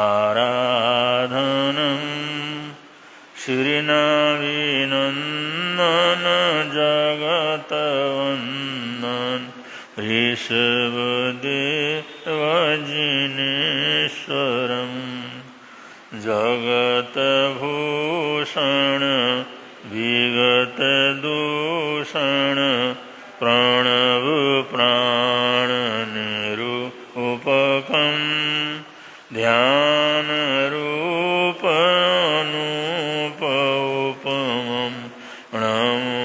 आराधनं श्रीनाभिनन्दन जगतवन्दन ऋषभदेवजिनेश्वरं जगतभूषण विगतदूषण प्रणव प्राणनिरूपकं ध्यानरूपमनुपमं नमो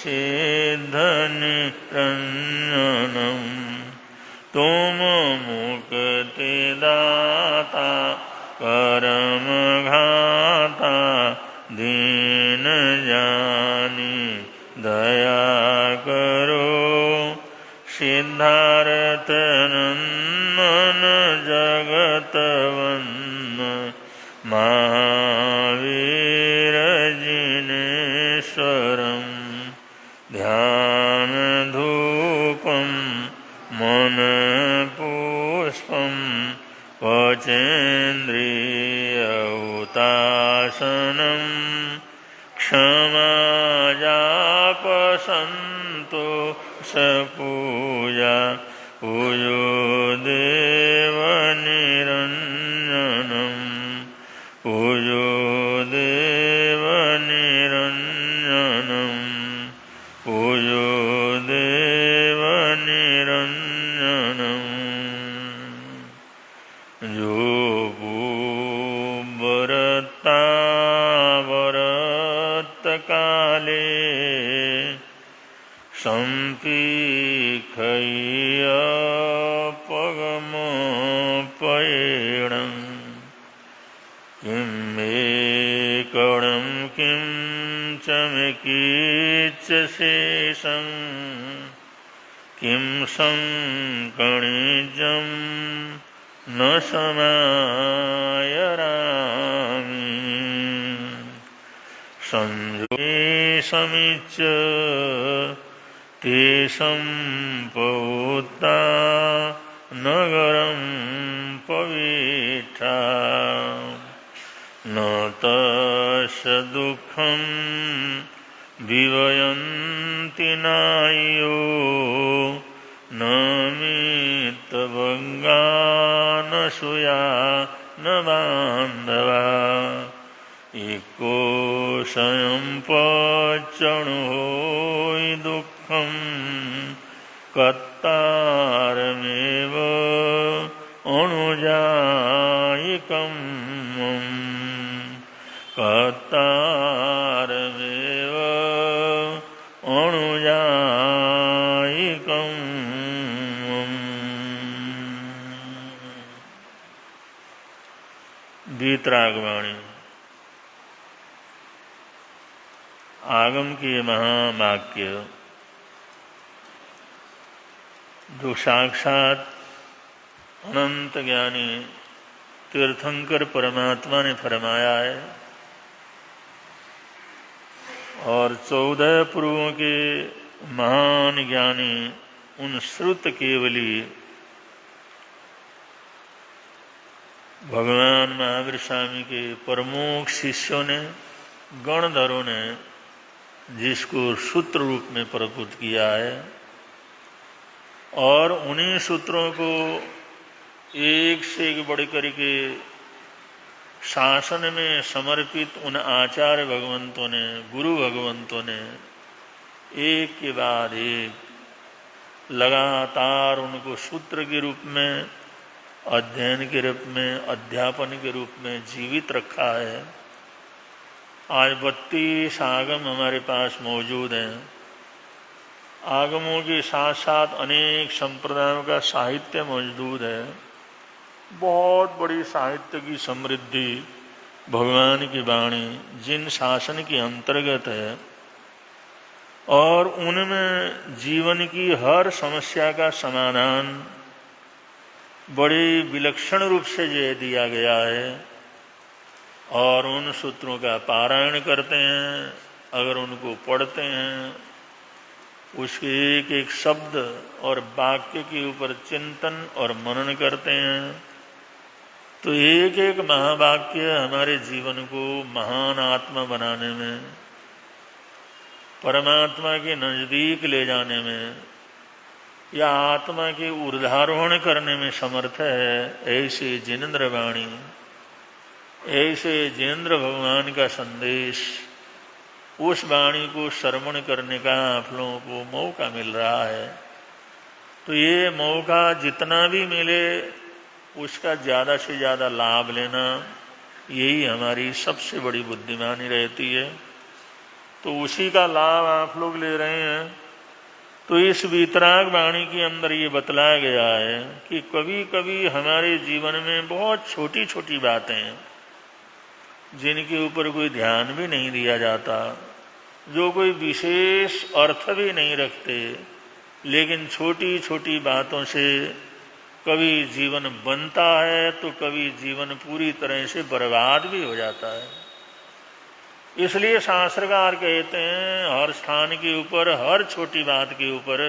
सिद्धनिरञ्जनं तुम मुक्तिदाता कर्मघाता दीन जानी दया करो सिद्धार्थ नंदन जगतवंदन महावीर जिनेश्वरं ध्यान धूपं मन पुष्पं पचेन्द्रियहुतासनं क्षमाजापसन्तोषपूजा पूजो देवनिरञ्जनं पूजो देवनिरञ्जनं पूजो देवनिरञ्जनं जो भूवरता वरतकाले सम्पीखय्यपगमपयेणं किं मेकडं किं च मेकीच्च शेषं किं संकणिजं न समायरामि संजोगे समीच्य ते सम्पौता नगरं पवित्रा न तस्य दुःखं विवयन्ति नायो न मित्रभङ्गा न सूया न बान्धवा एको स्वयं पचणोहि दुःखं कर्तारमेव अनुजायिकं कर्तारमेव अनुजायिकं। वीतरागवाणी। आगम के महावाक्य जो साक्षात अनंत ज्ञानी तीर्थंकर परमात्मा ने फरमाया है और 14 पूर्वों के महान ज्ञानी उन श्रुत केवली भगवान महावीर स्वामी के प्रमुख शिष्यों ने गणधरों ने जिसको सूत्र रूप में प्रस्तुत किया है और उन्हीं सूत्रों को एक से एक बढ़ करके शासन में समर्पित उन आचार्य भगवंतों ने गुरु भगवंतों ने एक के बाद एक लगातार उनको सूत्र के रूप में अध्ययन के रूप में अध्यापन के रूप में जीवित रखा है। आज 32 आगम हमारे पास मौजूद हैं। आगमों के साथ साथ अनेक संप्रदायों का साहित्य मौजूद है। बहुत बड़ी साहित्य की समृद्धि भगवान की वाणी जिन शासन के अंतर्गत है और उनमें जीवन की हर समस्या का समाधान बड़े विलक्षण रूप से जो दिया गया है और उन सूत्रों का पारायण करते हैं, अगर उनको पढ़ते हैं, उसके एक एक शब्द और वाक्य के ऊपर चिंतन और मनन करते हैं तो एक एक महावाक्य हमारे जीवन को महान आत्मा बनाने में, परमात्मा के नजदीक ले जाने में या आत्मा के ऊर्ध्वारोहण करने में समर्थ है। ऐसे जिनेंद्र वाणी, ऐसे जिनेंद्र भगवान का संदेश, उस वाणी को श्रवण करने का आप लोगों को मौका मिल रहा है। तो ये मौका जितना भी मिले उसका ज़्यादा से ज़्यादा लाभ लेना, यही हमारी सबसे बड़ी बुद्धिमानी रहती है। तो उसी का लाभ आप लोग ले रहे हैं। तो इस वीतराग वाणी के अंदर ये बतलाया गया है कि कभी कभी हमारे जीवन में बहुत छोटी छोटी बातें हैं जिनके ऊपर कोई ध्यान भी नहीं दिया जाता, जो कोई विशेष अर्थ भी नहीं रखते, लेकिन छोटी छोटी बातों से कभी जीवन बनता है तो कभी जीवन पूरी तरह से बर्बाद भी हो जाता है। इसलिए शास्त्रकार कहते हैं हर स्थान के ऊपर, हर छोटी बात के ऊपर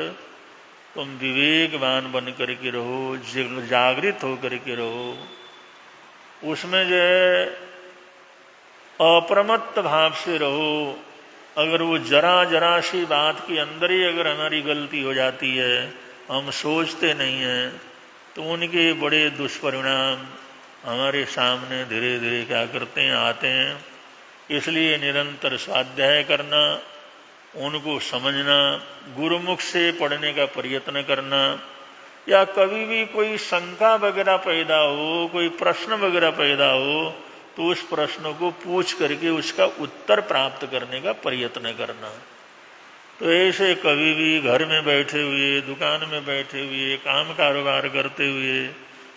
तुम विवेकवान बन करके रहो, जागृत हो करके रहो। उसमें जो है अप्रमत्त भाव से रहो। अगर वो जरा जरा सी बात के अंदर ही अगर हमारी गलती हो जाती है, हम सोचते नहीं हैं, तो उनके बड़े दुष्परिणाम हमारे सामने धीरे धीरे क्या करते हैं, आते हैं। इसलिए निरंतर स्वाध्याय करना, उनको समझना, गुरुमुख से पढ़ने का प्रयत्न करना, या कभी भी कोई शंका वगैरह पैदा हो, कोई प्रश्न वगैरह पैदा हो, तो उस प्रश्न को पूछ करके उसका उत्तर प्राप्त करने का प्रयत्न करना। तो ऐसे कभी भी घर में बैठे हुए, दुकान में बैठे हुए, काम कारोबार करते हुए,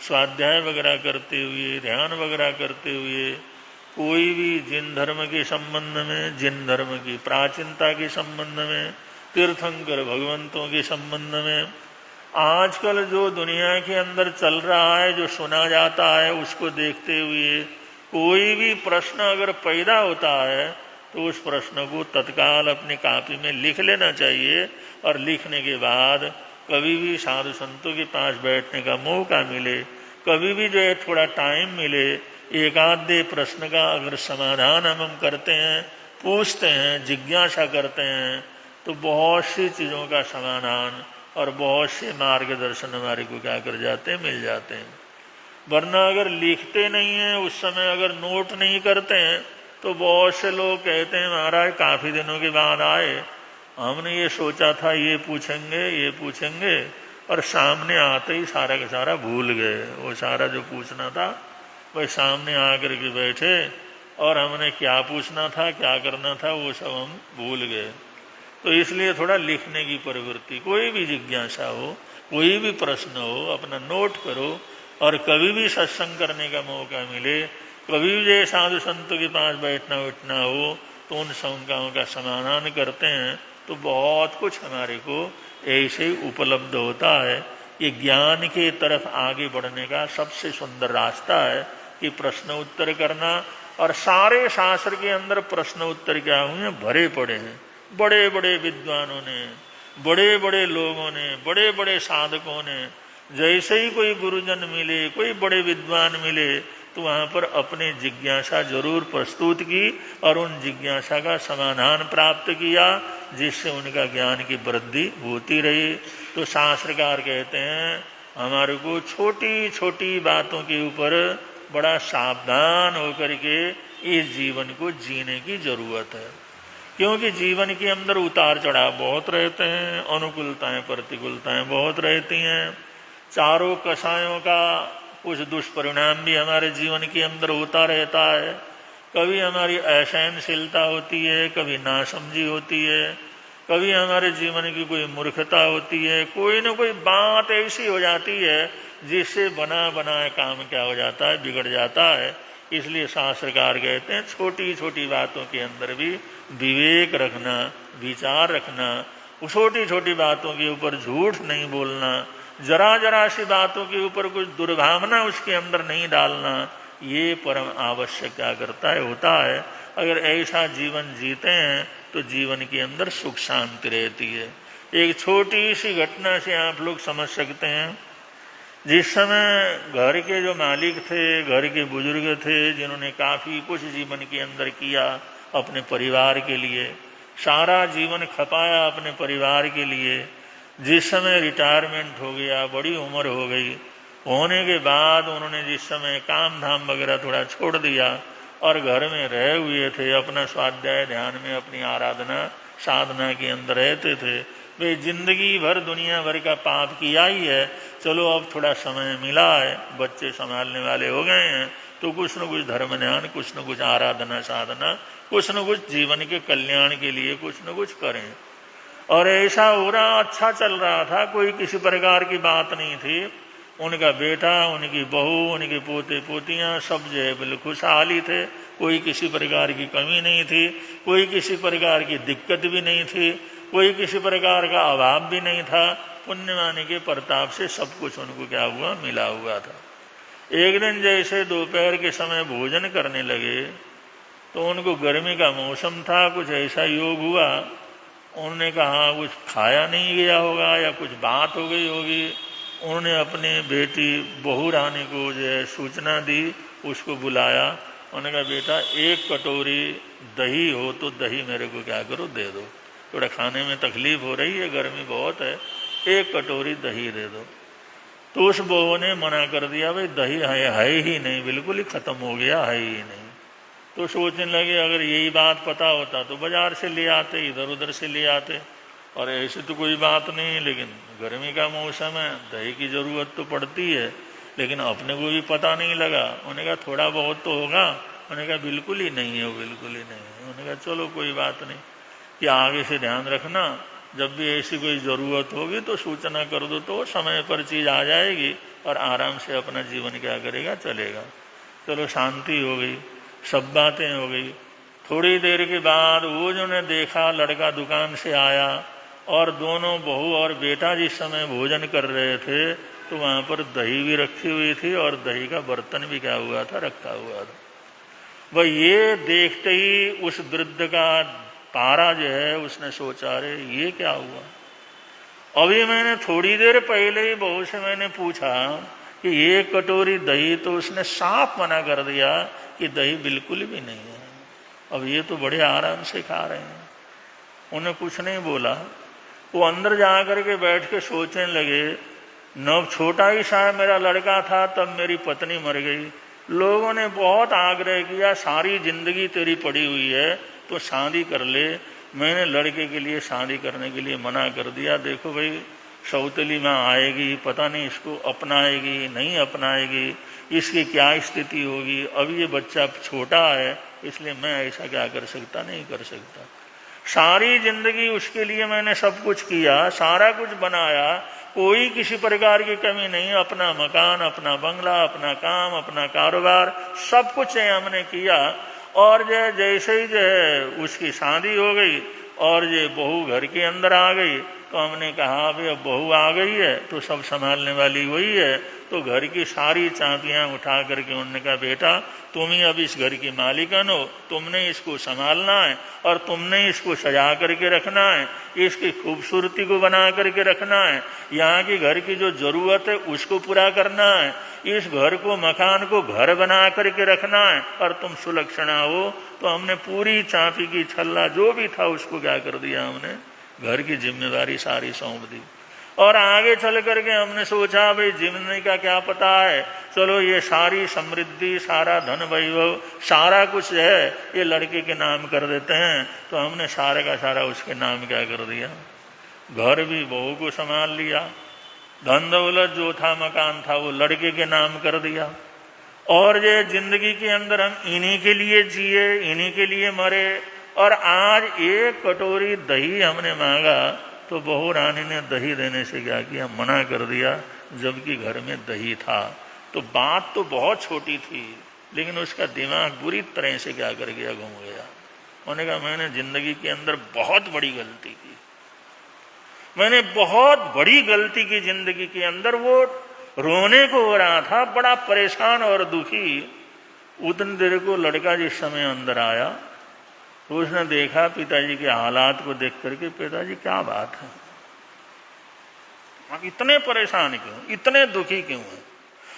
स्वाध्याय वगैरह करते हुए, ध्यान वगैरह करते हुए, कोई भी जिन धर्म के संबंध में, जिन धर्म की प्राचीनता के संबंध में, तीर्थंकर भगवंतों के संबंध में, आजकल जो दुनिया के अंदर चल रहा है, जो सुना जाता है, उसको देखते हुए कोई भी प्रश्न अगर पैदा होता है तो उस प्रश्न को तत्काल अपनी कॉपी में लिख लेना चाहिए। और लिखने के बाद कभी भी साधु संतों के पास बैठने का मौका मिले, कभी भी जो है थोड़ा टाइम मिले, एक आधे प्रश्न का अगर समाधान हम करते हैं, पूछते हैं, जिज्ञासा करते हैं, तो बहुत सी चीज़ों का समाधान और बहुत से मार्गदर्शन हमारे को क्या कर जाते हैं, मिल जाते हैं। वरना अगर लिखते नहीं हैं, उस समय अगर नोट नहीं करते हैं, तो बहुत से लोग कहते हैं महाराज काफ़ी दिनों के बाद आए, हमने ये सोचा था ये पूछेंगे ये पूछेंगे, और सामने आते ही सारा का सारा भूल गए। वो सारा जो पूछना था वह सामने आकर के बैठे और हमने क्या पूछना था, क्या करना था, वो सब हम भूल गए। तो इसलिए थोड़ा लिखने की प्रवृत्ति, कोई भी जिज्ञासा हो, कोई भी प्रश्न हो, अपना नोट करो। और कभी भी सत्संग करने का मौका मिले, कभी भी साधु संतों के पास बैठना उठना हो, तो उन शंकाओं का समाधान करते हैं, तो बहुत कुछ हमारे को ऐसे ही उपलब्ध होता है। ये ज्ञान के तरफ आगे बढ़ने का सबसे सुंदर रास्ता है कि प्रश्न उत्तर करना। और सारे शास्त्र के अंदर प्रश्न उत्तर क्या हुए हैं, भरे पड़े हैं। बड़े बड़े विद्वानों ने, बड़े बड़े लोगों ने, बड़े बड़े साधकों ने, जैसे ही कोई गुरुजन मिले, कोई बड़े विद्वान मिले, तो वहाँ पर अपने जिज्ञासा जरूर प्रस्तुत की और उन जिज्ञासा का समाधान प्राप्त किया, जिससे उनका ज्ञान की वृद्धि होती रही। तो शास्त्रकार कहते हैं हमारे को छोटी छोटी बातों के ऊपर बड़ा सावधान होकर के इस जीवन को जीने की जरूरत है। क्योंकि जीवन के अंदर उतार चढ़ाव बहुत रहते हैं, अनुकूलताएं प्रतिकूलताएं बहुत रहती हैं। चारों कषायों का कुछ दुष्परिणाम भी हमारे जीवन के अंदर होता रहता है। कभी हमारी असहनशीलता होती है, कभी नासमझी होती है, कभी हमारे जीवन की कोई मूर्खता होती है, कोई न कोई बात ऐसी हो जाती है जिससे बना बनाया काम क्या हो जाता है, बिगड़ जाता है। इसलिए शास्त्रकार कहते हैं छोटी छोटी बातों के अंदर भी विवेक रखना, विचार रखना, छोटी छोटी बातों के ऊपर झूठ नहीं बोलना, जरा जरा सी बातों के ऊपर कुछ दुर्भावना उसके अंदर नहीं डालना, ये परम आवश्यक क्या करता है, होता है। अगर ऐसा जीवन जीते हैं तो जीवन के अंदर सुख शांति रहती है। एक छोटी सी घटना से आप लोग समझ सकते हैं जिस समय घर के जो मालिक थे, घर के बुजुर्ग थे, जिन्होंने काफ़ी कुछ जीवन के अंदर किया अपने परिवार के लिए, सारा जीवन खपाया अपने परिवार के लिए, जिस समय रिटायरमेंट हो गया, बड़ी उम्र हो गई, होने के बाद उन्होंने जिस समय काम धाम वगैरह थोड़ा छोड़ दिया और घर में रहे हुए थे, अपना स्वाध्याय ध्यान में अपनी आराधना साधना के अंदर रहते थे, वे जिंदगी भर दुनिया भर का पाप किया ही है, चलो अब थोड़ा समय मिला है, बच्चे संभालने वाले हो गए हैं, तो कुछ न कुछ धर्म ध्यान, कुछ न कुछ आराधना साधना, कुछ न कुछ जीवन के कल्याण के लिए कुछ न कुछ करें। और ऐसा हो रहा, अच्छा चल रहा था, कोई किसी प्रकार की बात नहीं थी। उनका बेटा, उनकी बहू, उनके पोते पोतियाँ सब जो है बिल्कुल खुशहाली थे, कोई किसी प्रकार की कमी नहीं थी, कोई किसी प्रकार की दिक्कत भी नहीं थी, कोई किसी प्रकार का अभाव भी नहीं था। पुण्यवानी के प्रताप से सब कुछ उनको क्या हुआ, मिला हुआ था। एक दिन जैसे दोपहर के समय भोजन करने लगे तो उनको गर्मी का मौसम था, कुछ ऐसा योग हुआ, उन्होंने कहा कुछ खाया नहीं गया होगा या कुछ बात हो गई होगी। उन्होंने अपने बेटी बहू रानी को जो है सूचना दी, उसको बुलाया, उन्होंने कहा बेटा एक कटोरी दही हो तो दही मेरे को क्या करो दे दो, थोड़ा खाने में तकलीफ हो रही है, गर्मी बहुत है, एक कटोरी दही दे दो। तो उस बहू ने मना कर दिया, भाई दही है ही नहीं, बिल्कुल ही ख़त्म हो गया, है ही नहीं। तो सोचने लगे अगर यही बात पता होता तो बाजार से ले आते, इधर उधर से ले आते, और ऐसी तो कोई बात नहीं, लेकिन गर्मी का मौसम है, दही की ज़रूरत तो पड़ती है, लेकिन अपने को भी पता नहीं लगा। उन्होंने कहा थोड़ा बहुत तो होगा, उन्होंने कहा बिल्कुल ही नहीं है, वो बिल्कुल ही नहीं है। उन्होंने कहा चलो कोई बात नहीं, कि आगे से ध्यान रखना, जब भी ऐसी कोई ज़रूरत होगी तो सूचना कर दो, तो समय पर चीज़ आ जाएगी और आराम से अपना जीवन क्या करेगा, चलेगा। चलो शांति हो गई, सब बातें हो गई। थोड़ी देर के बाद वो जो ने देखा, लड़का दुकान से आया और दोनों बहू और बेटा जिस समय भोजन कर रहे थे तो वहाँ पर दही भी रखी हुई थी और दही का बर्तन भी क्या हुआ था, रखा हुआ था। वह ये देखते ही उस वृद्ध का पारा जो है, उसने सोचा अरे ये क्या हुआ। अभी मैंने थोड़ी देर पहले ही बहू से मैंने पूछा कि ये कटोरी दही, तो उसने साफ मना कर दिया कि दही बिल्कुल भी नहीं है। अब ये तो बड़े आराम से खा रहे हैं, उन्हें कुछ नहीं बोला। वो अंदर जा कर के बैठ के सोचने लगे, न छोटा ही सा मेरा लड़का था तब मेरी पत्नी मर गई, लोगों ने बहुत आग्रह किया, सारी जिंदगी तेरी पड़ी हुई है तो शादी कर ले, मैंने लड़के के लिए शादी करने के लिए मना कर दिया। देखो भाई सौतेली माँ आएगी, पता नहीं इसको अपनाएगी नहीं अपनाएगी, इसकी क्या स्थिति होगी, अब ये बच्चा छोटा है, इसलिए मैं ऐसा क्या कर सकता, नहीं कर सकता। सारी जिंदगी उसके लिए मैंने सब कुछ किया, सारा कुछ बनाया, कोई किसी प्रकार की कमी नहीं, अपना मकान, अपना बंगला, अपना काम, अपना कारोबार, सब कुछ हमने किया। और जैसे ही जो है उसकी शादी हो गई और ये बहू घर के अंदर आ गई तो हमने कहा भाई अब बहू आ गई है तो सब संभालने वाली वही है। तो घर की सारी चाबियां उठा करके उन्होंने कहा बेटा तुम ही अब इस घर की मालिकन हो, तुमने इसको संभालना है और तुमने इसको सजा करके रखना है, इसकी खूबसूरती को बना करके रखना है, यहाँ की घर की जो ज़रूरत है उसको पूरा करना है, इस घर को मकान को घर बना करके रखना है और तुम सुलक्षणा हो। तो हमने पूरी चाबी की छल्ला जो भी था उसको क्या कर दिया, हमने घर की जिम्मेदारी सारी सौंप दी। और आगे चल करके हमने सोचा भाई जिंदगी का क्या पता है, चलो ये सारी समृद्धि, सारा धन वैभव, सारा कुछ है ये लड़के के नाम कर देते हैं। तो हमने सारे का सारा उसके नाम क्या कर दिया, घर भी बहू को संभाल लिया, धन दौलत जो था मकान था वो लड़के के नाम कर दिया। और ये जिंदगी के अंदर हम इन्हीं के लिए जिए, इन्हीं के लिए मरे। और आज एक कटोरी दही हमने मांगा तो बहू रानी ने दही देने से क्या किया, मना कर दिया, जबकि घर में दही था। तो बात तो बहुत छोटी थी लेकिन उसका दिमाग बुरी तरह से क्या कर गया, घूम गया। उन्होंने कहा मैंने जिंदगी के अंदर बहुत बड़ी गलती की, मैंने बहुत बड़ी गलती की जिंदगी के अंदर। वो रोने को हो रहा था, बड़ा परेशान और दुखी। उतनी देर को लड़का जिस समय अंदर आया तो उसने देखा पिताजी के हालात को देख करके, पिताजी क्या बात है, आप इतने परेशान क्यों, इतने दुखी क्यों हैं,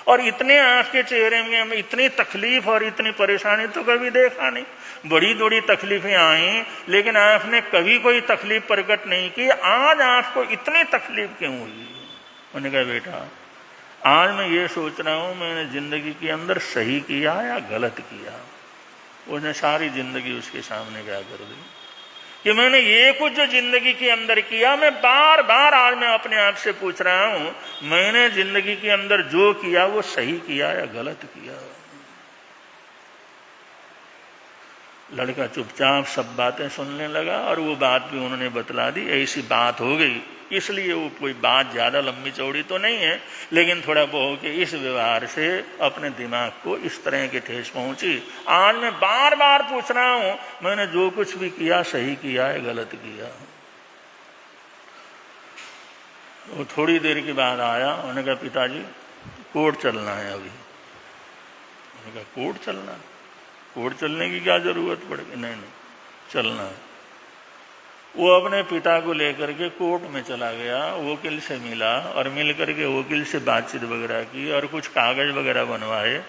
और इतने आपके चेहरे में हमें इतनी तकलीफ और इतनी परेशानी तो कभी देखा नहीं। बड़ी बड़ी तकलीफें आई लेकिन आपने कभी कोई तकलीफ प्रकट नहीं की, आज आपको इतनी तकलीफ क्यों हुई? मैंने कहा बेटा आज मैं ये सोच रहा हूँ मैंने जिंदगी के अंदर सही किया या गलत किया। उसने सारी जिंदगी उसके सामने क्या कर दी कि मैंने ये कुछ जो जिंदगी के अंदर किया, मैं बार बार आज मैं अपने आप से पूछ रहा हूं मैंने जिंदगी के अंदर जो किया वो सही किया या गलत किया। लड़का चुपचाप सब बातें सुनने लगा और वो बात भी उन्होंने बतला दी। ऐसी बात हो गई, इसलिए वो कोई बात ज्यादा लंबी चौड़ी तो नहीं है, लेकिन थोड़ा बहुत के इस व्यवहार से अपने दिमाग को इस तरह की ठेस पहुंची। आज मैं बार बार पूछ रहा हूं मैंने जो कुछ भी किया सही किया है गलत किया। वो थोड़ी देर के बाद आया, उन्होंने कहा पिताजी कोर्ट चलना है अभी। मैंने कहा कोर्ट चलना, कोर्ट चलने की क्या जरूरत पड़ेगी? नहीं चलना है। वो अपने पिता को लेकर के कोर्ट में चला गया, वकील से मिला और मिल करके वकील से बातचीत वगैरह की और कुछ कागज वगैरह बनवाए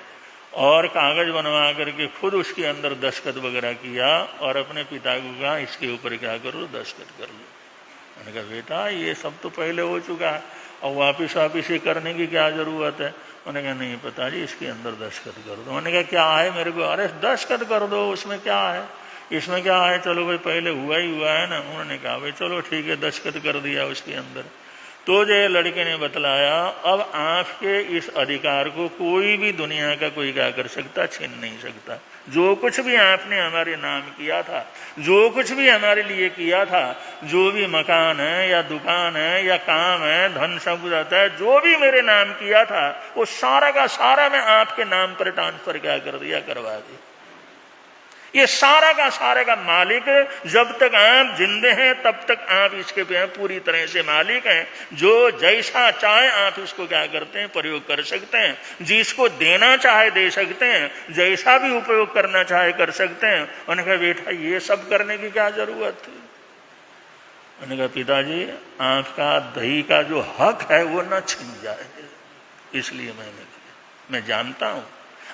और कागज बनवा करके खुद उसके अंदर दस्तखत वगैरह किया और अपने पिता को कहा इसके ऊपर क्या करो, दस्तखत कर लो। मैंने कहा बेटा ये सब तो पहले हो चुका है और वापिस ये करने की क्या जरूरत है? मैंने कहा नहीं पता जी इसके अंदर दस्तखत कर दो। मैंने कहा क्या है मेरे को? अरे दस्तखत कर दो, उसमें क्या है, इसमें क्या है, चलो भाई पहले हुआ ही हुआ है ना। उन्होंने कहा भाई चलो ठीक है, दस्तखत कर दिया उसके अंदर। तो जो लड़के ने बतलाया अब आपके इस अधिकार को कोई भी दुनिया का कोई क्या कर सकता, छीन नहीं सकता। जो कुछ भी आपने हमारे नाम किया था, जो कुछ भी हमारे लिए किया था, जो भी मकान है या दुकान है या काम है, धन संपत्ति है, जो भी मेरे नाम किया था वो सारा का सारा मैं आपके नाम पर ट्रांसफर क्या कर दिया, करवा दिया। ये सारा का मालिक जब तक आप जिंदे हैं तब तक आप इसके पूरी तरह से मालिक हैं। जो जैसा चाहे आप इसको क्या करते हैं, प्रयोग कर सकते हैं। जिसको देना चाहे दे सकते हैं, जैसा भी उपयोग करना चाहे कर सकते हैं। उन्होंने कहा बेटा ये सब करने की क्या जरूरत थी? उन्होंने कहा पिताजी आपका दही का जो हक है वो न छिन जाए, इसलिए मैंने किया। मैं जानता हूं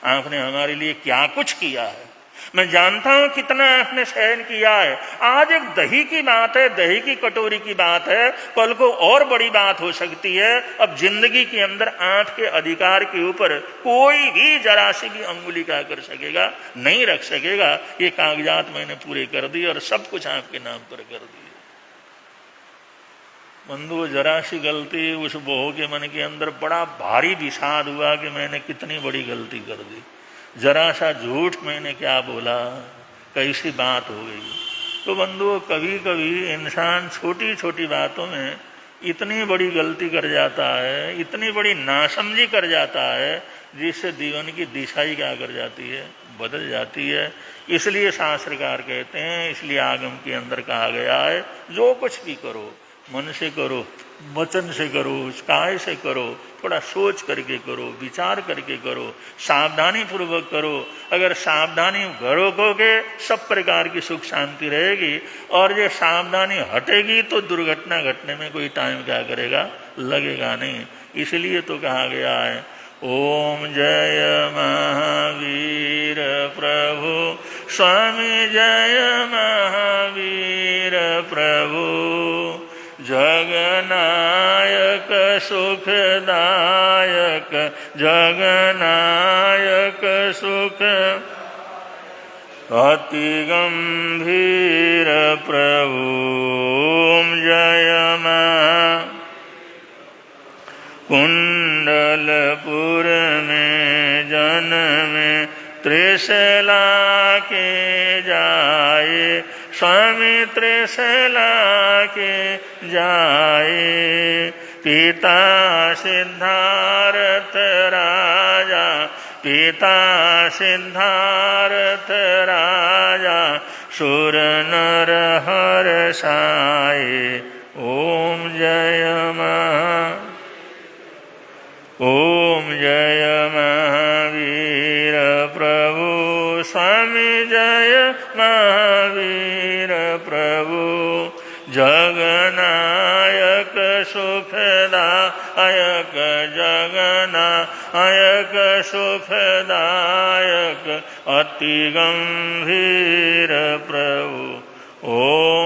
आपने हमारे लिए क्या कुछ किया है, मैं जानता हूं कितना आपने सहन किया है। आज एक दही की बात है, दही की कटोरी की बात है, कल को और बड़ी बात हो सकती है। अब जिंदगी के अंदर आपके अधिकार के ऊपर कोई भी जरा सी भी अंगुली क्या कर सकेगा, नहीं रख सकेगा। ये कागजात मैंने पूरे कर दिए और सब कुछ आपके नाम पर कर दिए। बंधु जरा सी गलती उस बहू के मन के अंदर बड़ा भारी विषाद हुआ कि मैंने कितनी बड़ी गलती कर दी, जरा सा झूठ मैंने क्या बोला, कैसी बात हो गई। तो बंधुओं कभी कभी इंसान छोटी छोटी बातों में इतनी बड़ी गलती कर जाता है, इतनी बड़ी नासमझी कर जाता है, जिससे जीवन की दिशा ही क्या कर जाती है, बदल जाती है। इसलिए शास्त्रकार कहते हैं, इसलिए आगम के अंदर कहा गया है जो कुछ भी करो मन से करो, वचन से करो, काय से करो, थोड़ा सोच करके करो, विचार करके करो, सावधानी पूर्वक करो। अगर सावधानी घरोगे सब प्रकार की सुख शांति रहेगी, और जो सावधानी हटेगी तो दुर्घटना घटने में कोई टाइम क्या करेगा, लगेगा नहीं। इसलिए तो कहा गया है ओम जय महावीर प्रभु स्वामी, जय महावीर प्रभु जगनायक सुखदायक, जगनायक सुख अति गंभीर प्रभु जय मां। कुंडलपुर में जन्मे त्रिशला के जाए, स्वामी त्रिशला के जाए। पिता सिद्धार्थ राजा, पिता सिद्धार्थ राजा, सुर नर हर्षाए। ओम जय ओम जय महावीर प्रभु स्वामी, जय महावीर प्रभु जगनायक सुखदा अयक जगनायक सुखदायक अति गंभीर प्रभु। ओम